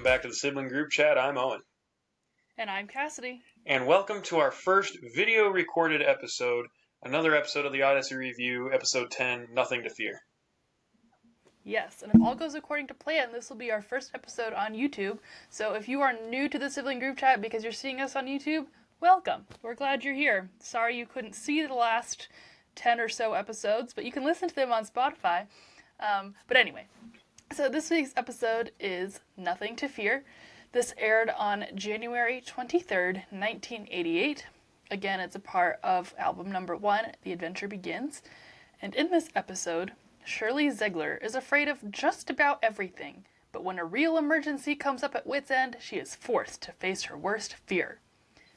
back to the sibling group chat. I'm Owen. And I'm Cassidy. And welcome to our first video recorded episode, another episode of the Odyssey review, episode 10, Nothing to Fear. Yes, and if all goes according to plan, this will be our first episode on YouTube. So if you are new to the sibling group chat because you're seeing us on YouTube, welcome. We're glad you're here. Sorry you couldn't see the last 10 or so episodes, but you can listen to them on Spotify. But anyway, so this week's episode is Nothing to Fear. This aired on January 23rd, 1988. Again, it's a part of album number 1, The Adventure Begins. And in this episode, Shirley Ziegler is afraid of just about everything, but when a real emergency comes up at wit's end, she is forced to face her worst fear.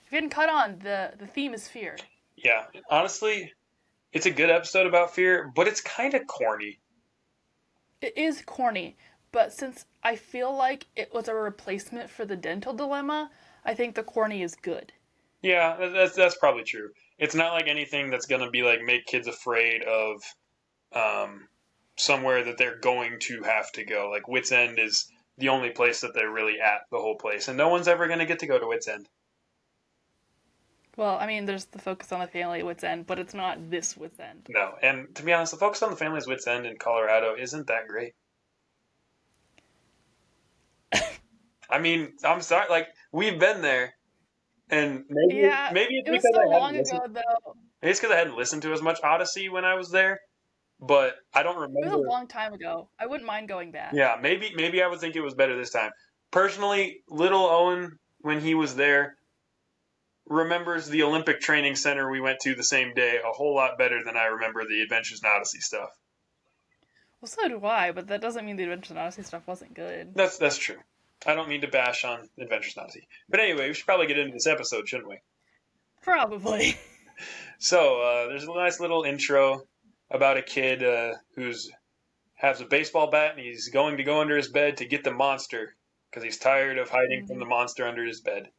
If you hadn't caught on, the theme is fear. Yeah, honestly, it's a good episode about fear, but it's kind of corny. It is corny, but since I feel like it was a replacement for the dental dilemma, I think the corny is good. Yeah, that's probably true. It's not like anything that's going to be like make kids afraid of somewhere that they're going to have to go. Like Wits End is the only place that they're really at the whole place, and no one's ever going to get to go to Wits End. Well, I mean, there's the focus on the family at Wits End, but it's not this Wits End. No, and to be honest, the focus on the family's Wits End in Colorado isn't that great. I mean, I'm sorry, like, we've been there, and maybe it's it was because so long ago, though. Maybe it's because I hadn't listened to as much Odyssey when I was there, but I don't remember. It was a long time ago. I wouldn't mind going back. Yeah, maybe I would think it was better this time. Personally, little Owen, when he was there, remembers the Olympic Training Center we went to the same day a whole lot better than I remember the Adventures in Odyssey stuff. Well, so do I, but that doesn't mean the Adventures in Odyssey stuff wasn't good. That's true. I don't mean to bash on Adventures in Odyssey. But anyway, we should probably get into this episode, shouldn't we? Probably. So, there's a nice little intro about a kid who's has a baseball bat and he's going to go under his bed to get the monster because he's tired of hiding from the monster under his bed.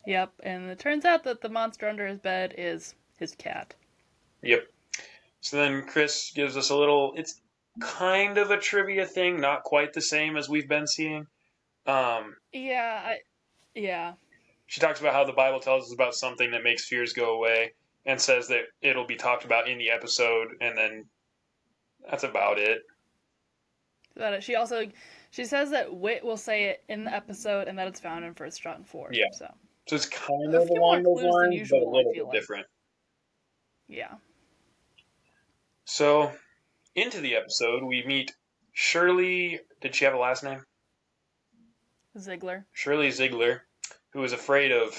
Yep, and it turns out that the monster under his bed is his cat. Yep. So then Chris gives us a little, it's kind of a trivia thing, not quite the same as we've been seeing. Yeah. She talks about how the Bible tells us about something that makes fears go away and says that it'll be talked about in the episode, and then that's about it. She says that Wit will say it in the episode and that it's found in 1 John 4. Yeah. So it's kind of along those lines, but a little bit different. Yeah. So, into the episode, we meet Shirley. Did she have a last name? Ziegler. Shirley Ziegler, who is afraid of,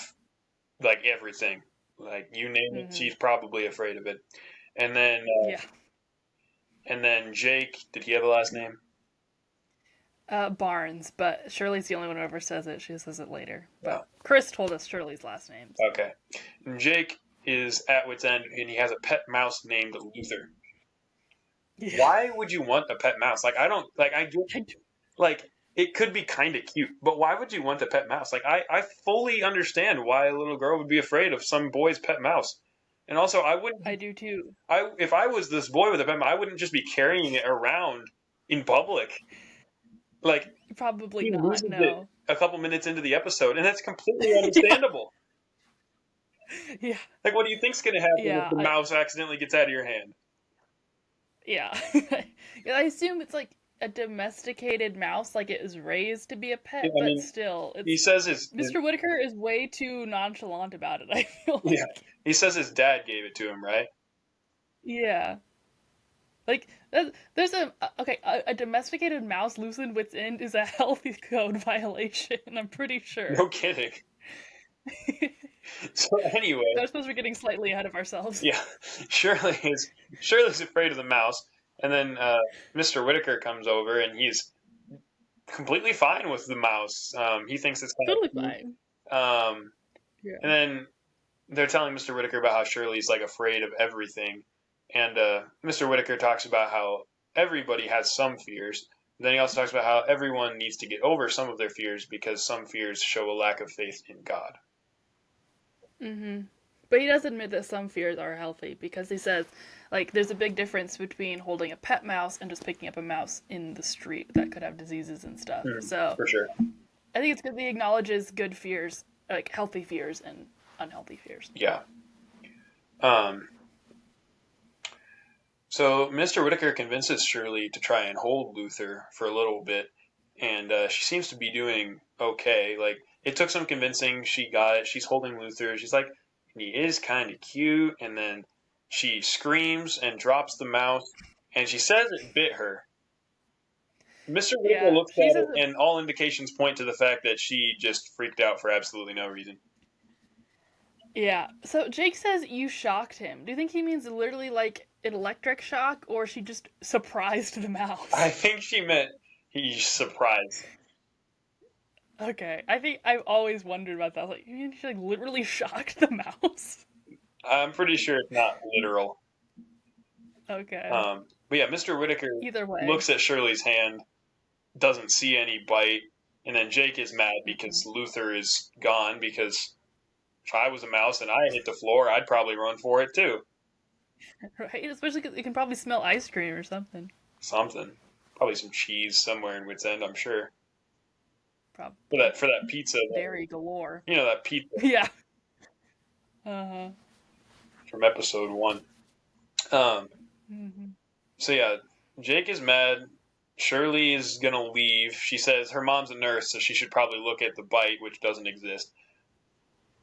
like, everything. Like, you name it, she's probably afraid of it. And then, And then Jake, did he have a last name? Barnes, but Shirley's the only one who ever says it. She says it later. But Oh. Chris told us Shirley's last name. So. Okay. And Jake is at Wit's End, and he has a pet mouse named Luther. Yeah. Why would you want a pet mouse? Like, it could be kind of cute, but why would you want a pet mouse? Like, I fully understand why a little girl would be afraid of some boy's pet mouse. And also, I wouldn't. I do too. If I was this boy with a pet mouse, I wouldn't just be carrying it around in public. Like, probably not. No. A couple minutes into the episode, and that's completely understandable. Yeah. Like, what do you think's going to happen if the mouse accidentally gets out of your hand? Yeah. I assume it's like a domesticated mouse, like it was raised to be a pet, but still. He says Mr. Whitaker is way too nonchalant about it, I feel like. Yeah. He says his dad gave it to him, right? Yeah. Like, there's a domesticated mouse loose in Wit's End is a healthy code violation, I'm pretty sure. No kidding. So anyway. I suppose we're getting slightly ahead of ourselves. Yeah. Shirley's afraid of the mouse, and then Mr. Whitaker comes over, and he's completely fine with the mouse. He thinks it's kind totally of fine. Yeah. And then they're telling Mr. Whitaker about how Shirley's, like, afraid of everything. And Mr. Whitaker talks about how everybody has some fears. Then he also talks about how everyone needs to get over some of their fears because some fears show a lack of faith in God. But he does admit that some fears are healthy because he says, like, there's a big difference between holding a pet mouse and just picking up a mouse in the street that could have diseases and stuff. So For sure. I think it's good that he acknowledges good fears, like healthy fears and unhealthy fears. Yeah. So Mr. Whitaker convinces Shirley to try and hold Luther for a little bit, and she seems to be doing okay. Like, it took some convincing. She got it. She's holding Luther. She's like, he is kind of cute, and then she screams and drops the mouse, and she says it bit her. Mr. Whitaker looks at it, and all indications point to the fact that she just freaked out for absolutely no reason. Yeah. So Jake says you shocked him. Do you think he means literally like an electric shock, or she just surprised the mouse? I think she meant he surprised. Okay. I think I've always wondered about that. Like, you mean she like literally shocked the mouse? I'm pretty sure it's not literal. Okay. But yeah, Mr. Whitaker Either way looks at Shirley's hand, doesn't see any bite, and then Jake is mad because Luther is gone, because if I was a mouse and I hit the floor, I'd probably run for it too. Right? Especially because it can probably smell ice cream or something. Something. Probably some cheese somewhere in Wits End, I'm sure. Probably. For that pizza. Dairy galore. You know, that pizza. Yeah. Uh-huh. From episode 1. So yeah, Jake is mad. Shirley is going to leave. She says her mom's a nurse, so she should probably look at the bite, which doesn't exist.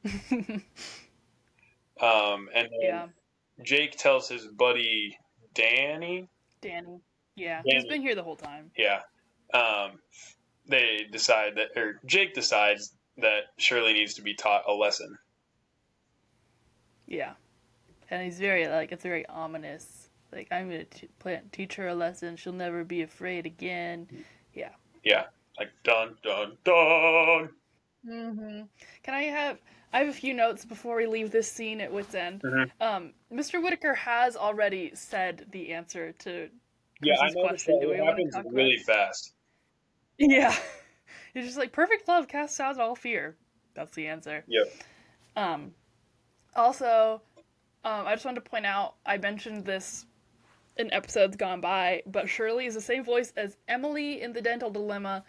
And then Jake tells his buddy Danny. Yeah. He's been here the whole time. Yeah. They decide that, or Jake decides that Shirley needs to be taught a lesson. Yeah. And he's very, like, it's very ominous. Like, I'm going to teach her a lesson. She'll never be afraid again. Yeah. Yeah. Like, dun, dun, dun. I have a few notes before we leave this scene at Wits End. Mr. Whitaker has already said the answer to Chris's question. Do we want to talk really fast. Yeah. It's just like, perfect love casts out all fear. That's the answer. Yep. Also, I just wanted to point out, I mentioned this in episodes gone by, but Shirley is the same voice as Emily in The Dental Dilemma,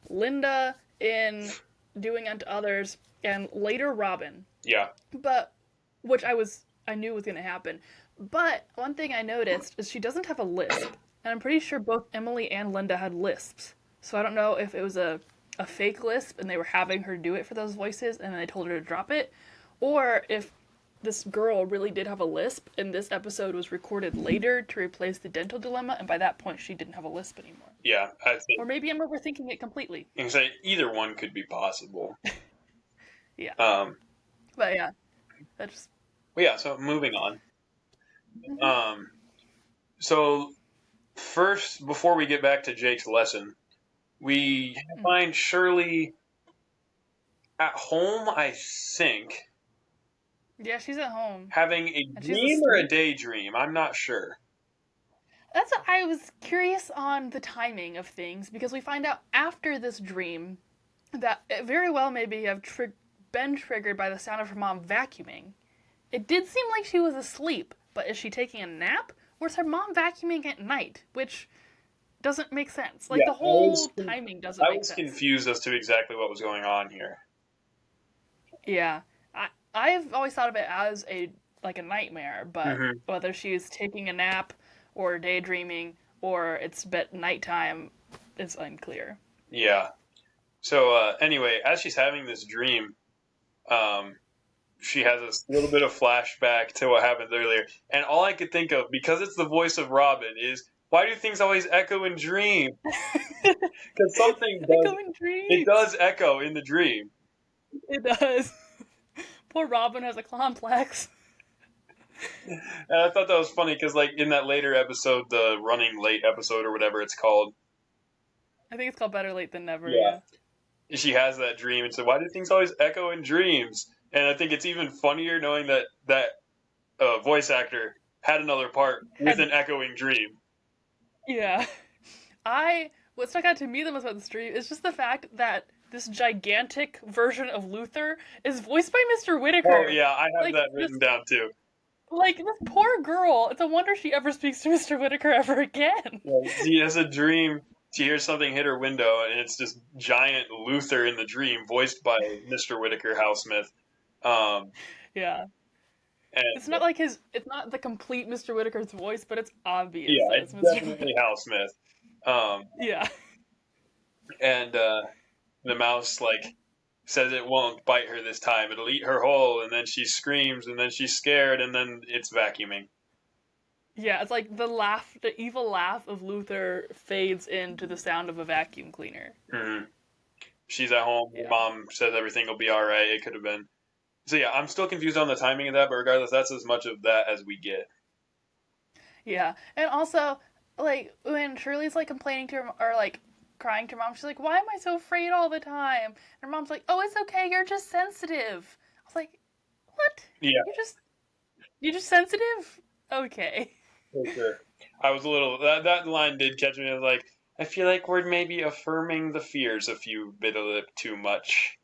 Linda in Doing Unto Others, and later Robin. Yeah. But, which I knew was going to happen. But one thing I noticed is she doesn't have a lisp. And I'm pretty sure both Emily and Linda had lisps. So I don't know if it was a fake lisp and they were having her do it for those voices and then they told her to drop it, or if this girl really did have a lisp and this episode was recorded later to replace The Dental Dilemma, and by that point she didn't have a lisp anymore. Yeah, I think. Or maybe I'm overthinking it completely. You can say either one could be possible. Yeah. But yeah, that just. Well, yeah. So moving on. So first, before we get back to Jake's lesson, we find Shirley at home, I think. Yeah, she's at home. Having a dream or a daydream? I'm not sure. That's what I was curious on the timing of things, because we find out after this dream that it very well maybe have been triggered by the sound of her mom vacuuming. It did seem like she was asleep, but is she taking a nap? Or is her mom vacuuming at night? Which doesn't make sense. Like, the whole timing doesn't make sense. I was confused as to exactly what was going on here. Yeah. I've always thought of it as a nightmare, but whether she's taking a nap or daydreaming or it's nighttime, it's unclear. Yeah. So anyway, as she's having this dream, she has this little bit of flashback to what happened earlier, and all I could think of, because it's the voice of Robin, is, why do things always echo in dream? Because something does echo in the dream. It does. Poor Robin has a complex. And I thought that was funny because, like, in that later episode, the running late episode or whatever it's called. I think it's called Better Late Than Never. Yeah. She has that dream and said, why do things always echo in dreams? And I think it's even funnier knowing that voice actor had another part with an echoing dream. Yeah. What stuck out to me the most about this dream is just the fact that this gigantic version of Luther is voiced by Mr. Whitaker. Oh yeah, I have like, that written down too. Like, this poor girl, it's a wonder she ever speaks to Mr. Whitaker ever again. Yeah, she has a dream. She hears something hit her window, and it's this giant Luther in the dream, voiced by Mr. Whitaker Howsmith. Yeah. And It's not like it's not the complete Mr. Whitaker's voice, but it's obvious yeah, that it's it's Mr. definitely Howsmith. Yeah. And the mouse like says it won't bite her this time. It'll eat her whole, and then she screams, and then she's scared, and then it's vacuuming. Yeah, it's like the evil laugh of Luther fades into the sound of a vacuum cleaner. Mm-hmm. She's at home. Her mom says everything will be all right. It could have been. So yeah, I'm still confused on the timing of that, but regardless, that's as much of that as we get. Yeah, and also, like, when Shirley's, like, complaining to her, or, like, crying to her mom, she's like, why am I so afraid all the time? And her mom's like, oh, it's okay, you're just sensitive. I was like, what? Yeah. You're just sensitive? Okay. For sure. I was a little, that line did catch me. I was like, I feel like we're maybe affirming the fears a bit too much.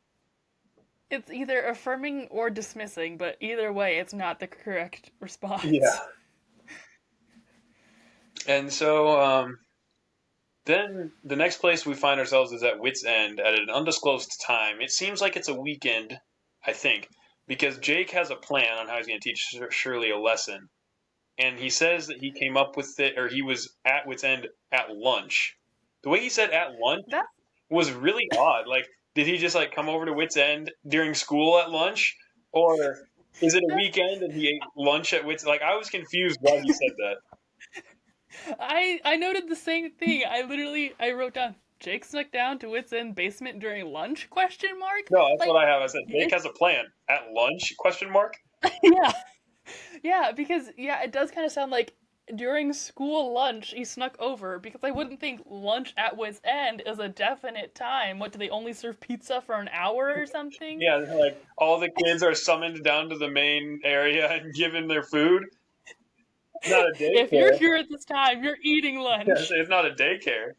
It's either affirming or dismissing, but either way, it's not the correct response. Yeah. And so, then the next place we find ourselves is at Wit's End at an undisclosed time. It seems like it's a weekend, I think, because Jake has a plan on how he's going to teach Shirley a lesson. And he says that he came up with it, or he was at Wit's End at lunch. The way he said at lunch was really odd. Like, did he just, like, come over to Wit's End during school at lunch? Or is it a weekend and he ate lunch at Wit's End? Like, I was confused why he said that. I noted the same thing. I wrote down, Jake snuck down to Wit's End basement during lunch, question mark? No, that's what I have. I said, Jake has a plan. At lunch, question mark? Yeah. Yeah, because, it does kind of sound like during school lunch he snuck over, because I wouldn't think lunch at Wit's End is a definite time. What, do they only serve pizza for an hour or something? Yeah, like, all the kids are summoned down to the main area and given their food. It's not a daycare. If you're here at this time, you're eating lunch. Yeah, it's not a daycare.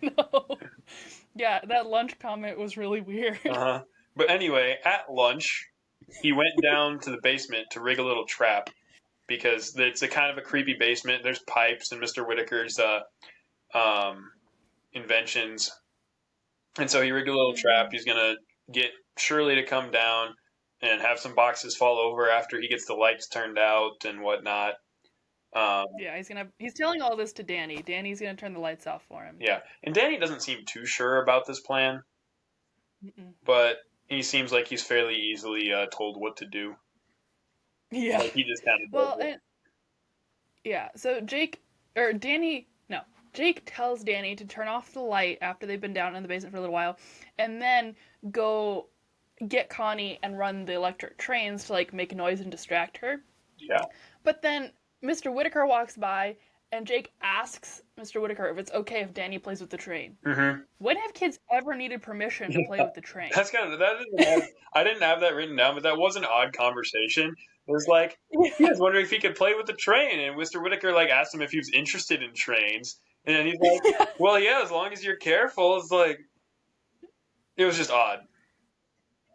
No. Yeah, that lunch comment was really weird. Uh-huh. But anyway, at lunch, he went down to the basement to rig a little trap because it's a kind of a creepy basement. There's pipes and Mr. Whitaker's inventions. And so he rigged a little trap. He's going to get Shirley to come down and have some boxes fall over after he gets the lights turned out and whatnot. Yeah, he's telling all this to Danny. Danny's gonna turn the lights off for him. Yeah, and Danny doesn't seem too sure about this plan, but he seems like he's fairly easily told what to do. Yeah, like he just kind of so Jake tells Danny to turn off the light after they've been down in the basement for a little while, and then go get Connie and run the electric trains to, like, make noise and distract her. Yeah. But then Mr. Whitaker walks by, and Jake asks Mr. Whitaker if it's okay if Danny plays with the train. Mm-hmm. When have kids ever needed permission to play with the train? That's kind of I didn't have that written down, but that was an odd conversation. It was like he was wondering if he could play with the train, and Mr. Whitaker like asked him if he was interested in trains, and he's like, "Well, yeah, as long as you're careful." It's like it was just odd.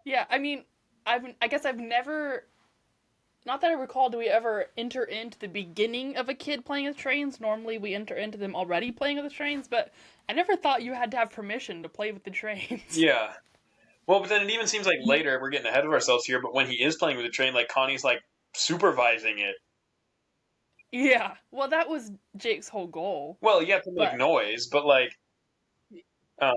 Yeah, I mean, I guess I've never, not that I recall, do we ever enter into the beginning of a kid playing with trains? Normally we enter into them already playing with the trains, but I never thought you had to have permission to play with the trains. Yeah. Well, but then it even seems like later, we're getting ahead of ourselves here, but when he is playing with the train, like Connie's like supervising it. Yeah, well, that was Jake's whole goal. Well, you have to make noise, but like...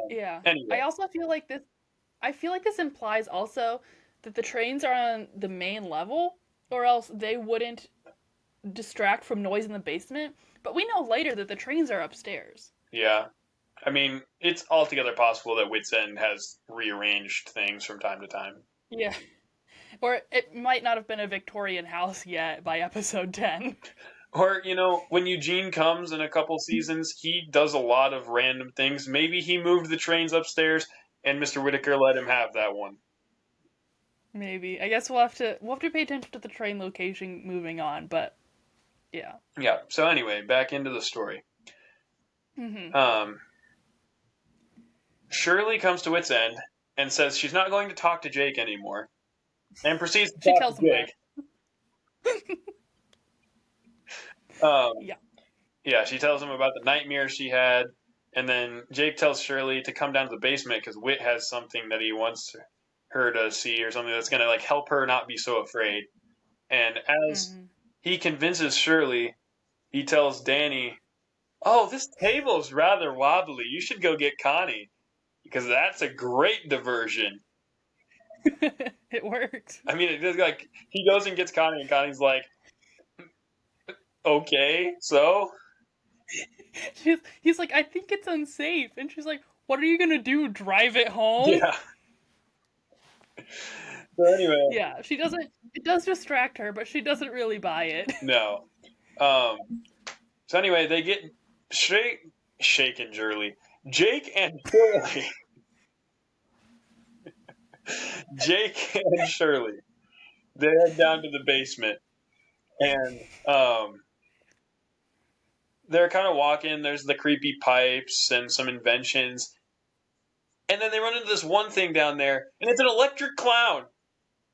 yeah. Anyway. I also feel like this implies also that the trains are on the main level, or else they wouldn't distract from noise in the basement. But we know later that the trains are upstairs. Yeah. I mean, it's altogether possible that Wit's End has rearranged things from time to time. Yeah. Or it might not have been a Victorian house yet by episode 10. Or, when Eugene comes in a couple seasons, he does a lot of random things. Maybe he moved the trains upstairs, and Mr. Whitaker let him have that one. Maybe. I guess we'll have to pay attention to the train location moving on, but yeah. Yeah. So anyway, back into the story. Mm-hmm. Shirley comes to wit's end and says she's not going to talk to Jake anymore, and proceeds to She talk tells to him Jake. Yeah. Yeah, she tells him about the nightmare she had, and then Jake tells Shirley to come down to the basement because Whit has something that he wants her to see or something that's going to like help her not be so afraid. And as he convinces Shirley, he tells Danny, "Oh, this table's rather wobbly. You should go get Connie because that's a great diversion." It worked. I mean, it is like he goes and gets Connie, and Connie's like, "Okay, so." He's like, I think it's unsafe, and she's like, what are you gonna do? Drive it home? Yeah. So anyway. Yeah, she doesn't. It does distract her, but she doesn't really buy it. No. So anyway, they get shaken Shirley. Jake and Shirley. Jake and Shirley. They head down to the basement. And they're kind of walking. There's the creepy pipes and some inventions. And then they run into this one thing down there, and it's an electric clown.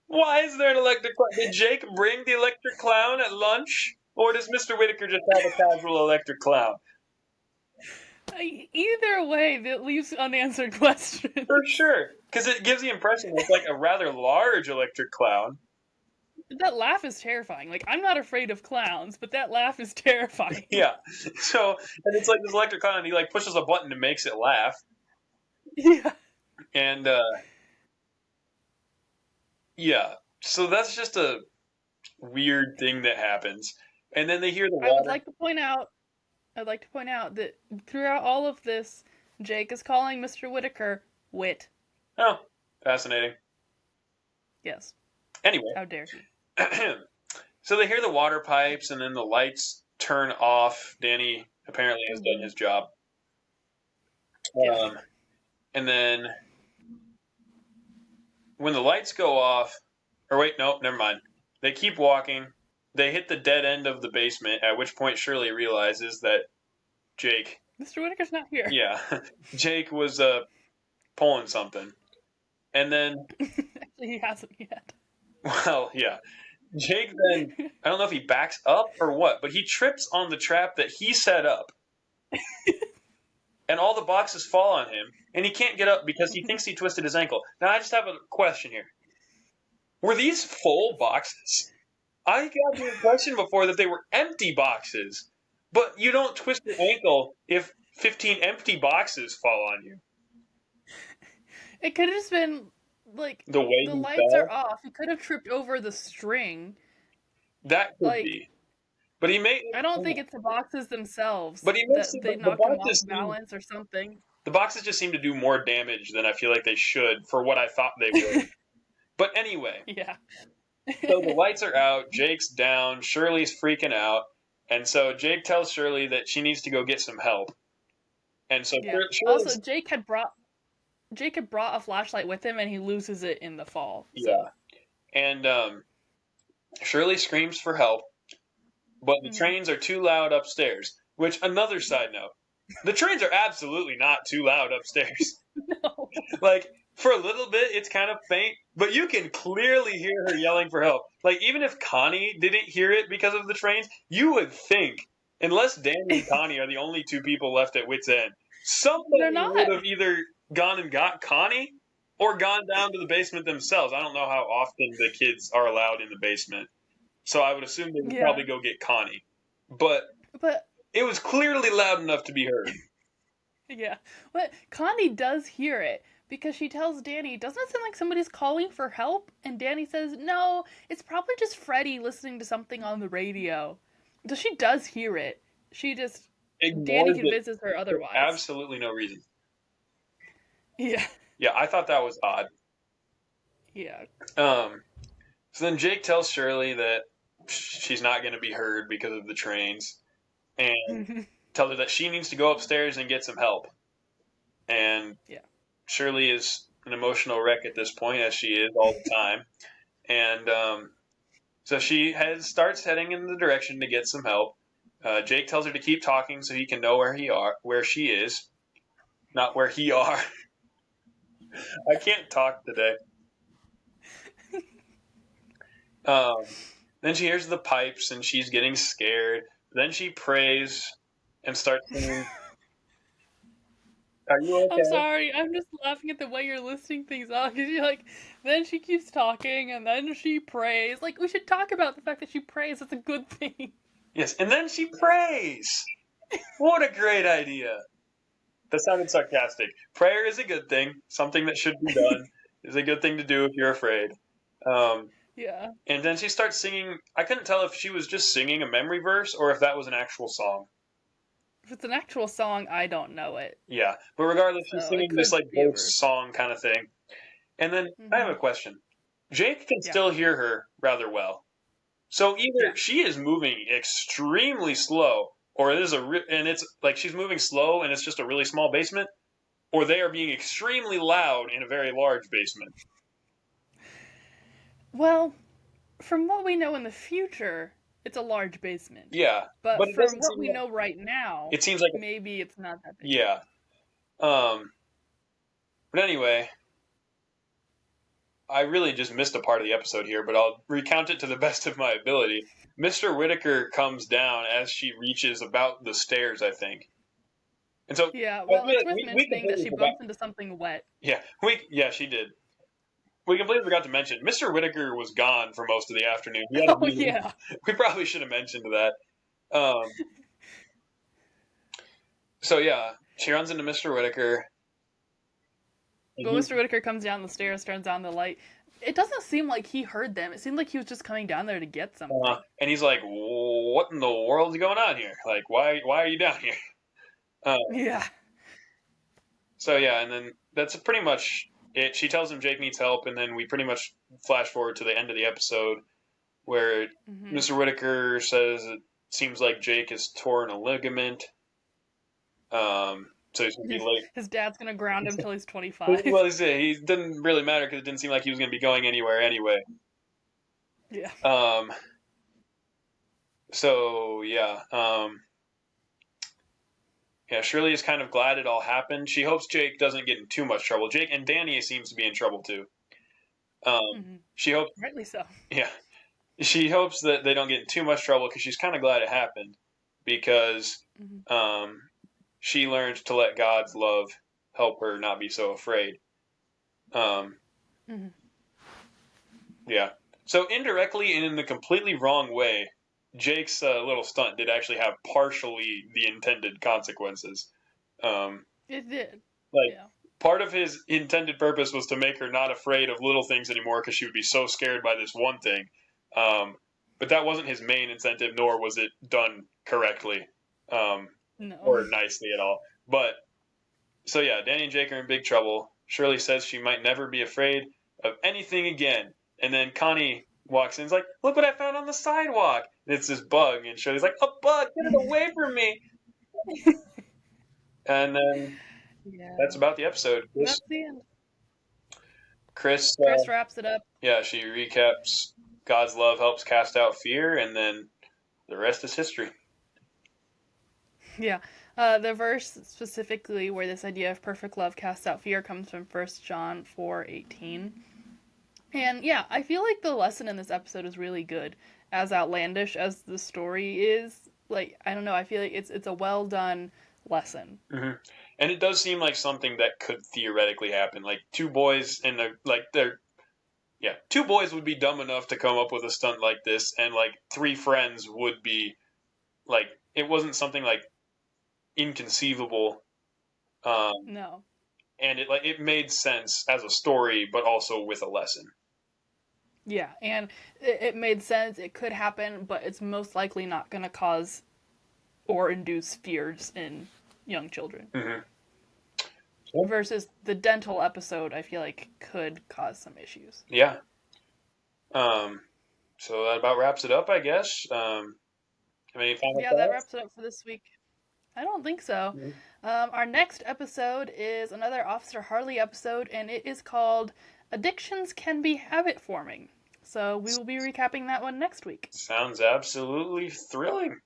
Why is there an electric clown? Did Jake bring the electric clown at lunch? Or does Mr. Whitaker just have a casual electric clown? Either way, that leaves unanswered questions. For sure. Because it gives the impression it's like a rather large electric clown. That laugh is terrifying. Like, I'm not afraid of clowns, but that laugh is terrifying. Yeah. So, and it's like this electric clown, and he like pushes a button and makes it laugh. Yeah. And, yeah. So that's just a weird thing that happens. And then they hear the water. I'd like to point out that throughout all of this, Jake is calling Mr. Whitaker Wit. Oh, fascinating. Yes. Anyway. How dare he? So they hear the water pipes, and then the lights turn off. Danny apparently has done his job. Yeah. And then when the lights go off, or wait, no, never mind. They keep walking. They hit the dead end of the basement, at which point Shirley realizes that Jake... Mr. Whitaker's not here. Yeah. Jake was pulling something. And then... Actually, he hasn't yet. Well, yeah. Jake then, I don't know if he backs up or what, but he trips on the trap that he set up. And all the boxes fall on him, and he can't get up because he thinks he twisted his ankle. Now, I just have a question here. Were these full boxes? I got the impression before that they were empty boxes. But you don't twist your ankle if 15 empty boxes fall on you. It could have just been... like, the lights are off. He could have tripped over the string. That could be. But he may... I don't think it's the boxes themselves. But he makes they knocked him off balance or something. The boxes just seem to do more damage than I feel like they should for what I thought they would. But anyway. Yeah. So the lights are out. Jake's down. Shirley's freaking out. And so Jake tells Shirley that she needs to go get some help. And so also, Jake had brought a flashlight with him, and he loses it in the fall. So. Yeah. And Shirley screams for help, but the trains are too loud upstairs. Which, another side note, the trains are absolutely not too loud upstairs. No. Like, for a little bit, it's kind of faint, but you can clearly hear her yelling for help. Like, even if Connie didn't hear it because of the trains, you would think, unless Danny and Connie are the only two people left at wit's end, somebody would have either gone and got Connie or gone down to the basement themselves. I don't know how often the kids are allowed in the basement, so I would assume they would probably go get Connie. But it was clearly loud enough to be heard. Yeah. But Connie does hear it because she tells Danny, doesn't it sound like somebody's calling for help? And Danny says, no, it's probably just Freddie listening to something on the radio. So she does hear it. She just... Danny convinces her otherwise. For absolutely no reason. Yeah. Yeah, I thought that was odd. Yeah. So then Jake tells Shirley that she's not going to be heard because of the trains. And tells her that she needs to go upstairs and get some help. And Shirley is an emotional wreck at this point, as she is all the time. And so she starts heading in the direction to get some help. Jake tells her to keep talking so he can know where she is. Not where he are. I can't talk today. Then she hears the pipes and she's getting scared. Then she prays and starts singing. Are you I'm okay? sorry, I'm just laughing at the way you're listing things off because you're like, then she keeps talking and then she prays. Like, we should talk about the fact that she prays. It's a good thing. Yes, and then she prays. What a great idea. That sounded sarcastic. Prayer is a good thing. Something that should be done. Is a good thing to do if you're afraid. Yeah. And then she starts singing. I couldn't tell if she was just singing a memory verse or if that was an actual song. If it's an actual song, I don't know it. Yeah, but regardless, she's So it singing this could like be a verse verse. song kind of thing. And then I have a question. Jake can Yeah. still hear her rather well. So either she is moving extremely slow, or it is and it's like she's moving slow and it's just a really small basement, or they are being extremely loud in a very large basement. Well, from what we know in the future, it's a large basement. Yeah, But but it from doesn't what seem we like know right now, it seems like maybe it's not that big. yeah. But anyway, I really just missed a part of the episode here, but I'll recount it to the best of my ability. Mr. Whitaker comes down as she reaches about the stairs, I think. And so Yeah, I well, feel it's like worth we mentioning that completely she forgot. bumps into something wet. Yeah, she did. We completely forgot to mention Mr. Whitaker was gone for most of the afternoon. Oh, yeah. We probably should have mentioned that. So yeah, she runs into Mr. Whitaker. But Mr. Whitaker comes down the stairs, turns on the light. It doesn't seem like he heard them. It seemed like he was just coming down there to get something. And he's like, "What in the world is going on here? Like, why are you down here?" Yeah. So yeah, and then that's pretty much it. She tells him Jake needs help, and then we pretty much flash forward to the end of the episode where Mr. Whitaker says it seems like Jake has torn a ligament. So he's gonna be late. His dad's gonna ground him till he's 25. Well, he didn't really matter because it didn't seem like he was gonna be going anywhere anyway. Yeah. So yeah. Yeah, Shirley is kind of glad it all happened. She hopes Jake doesn't get in too much trouble. Jake and Danny seems to be in trouble too. She hopes, Rightly so. yeah, she hopes that they don't get in too much trouble because she's kind of glad it happened because she learned to let God's love help her not be so afraid. Yeah. So indirectly and in the completely wrong way, Jake's little stunt did actually have partially the intended consequences. It did. Part of his intended purpose was to make her not afraid of little things anymore because she would be so scared by this one thing. But that wasn't his main incentive, nor was it done correctly or nicely at all. But so yeah, Danny and Jake are in big trouble. Shirley says she might never be afraid of anything again. And then Connie walks in and is like, "Look what I found on the sidewalk." And it's this bug. And Shirley's like, "A bug, get it away from me." And then that's about the episode. That's the end. Chris wraps it up. Yeah, she recaps God's love helps cast out fear, and then the rest is history. Yeah. The verse specifically where this idea of perfect love casts out fear comes from 1 John 4:18. And yeah, I feel like the lesson in this episode is really good. As outlandish as the story is, like, I don't know, I feel like it's a well done lesson. Mm-hmm. And it does seem like something that could theoretically happen. Like two boys two boys would be dumb enough to come up with a stunt like this, and like three friends would be like, it wasn't something like inconceivable. No. And it made sense as a story, but also with a lesson. Yeah, and it made sense. It could happen, but it's most likely not going to cause or induce fears in young children. Mm-hmm. Versus the dental episode, I feel like could cause some issues. Yeah. So that about wraps it up, I guess. Any final thoughts? That wraps it up for this week. I don't think so. Mm-hmm. Our next episode is another Officer Harley episode, and it is called Addictions Can Be Habit Forming. So we will be recapping that one next week. Sounds absolutely thrilling.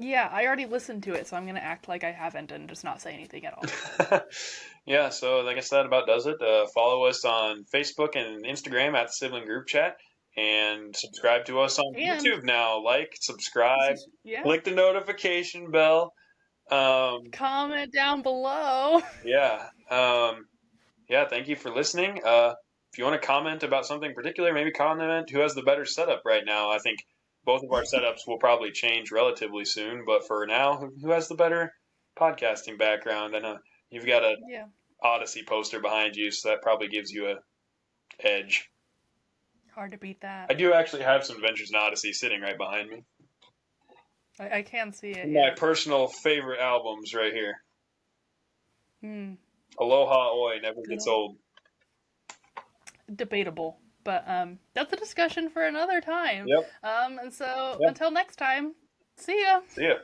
Yeah, I already listened to it, so I'm gonna act like I haven't and just not say anything at all. Yeah, so like I said, about does it. Follow us on Facebook and Instagram at Sibling Group Chat, and subscribe to us on And YouTube now. Like, subscribe, yeah, click the notification bell. comment down below. Yeah, yeah. Thank you for listening. If you want to comment about something particular, maybe comment who has the better setup right now. I think both of our setups will probably change relatively soon, but for now, who has the better podcasting background? I know you've got a Yeah, Odyssey poster behind you, so that probably gives you a edge. hard to beat I that. do actually have some Adventures in Odyssey sitting right behind me. I can see it. My Yeah. personal favorite albums right here. Hmm. Aloha Oi never Good gets old. old. Debatable, but that's a discussion for another time. Yep. And so Yep. until next time, see ya. See ya.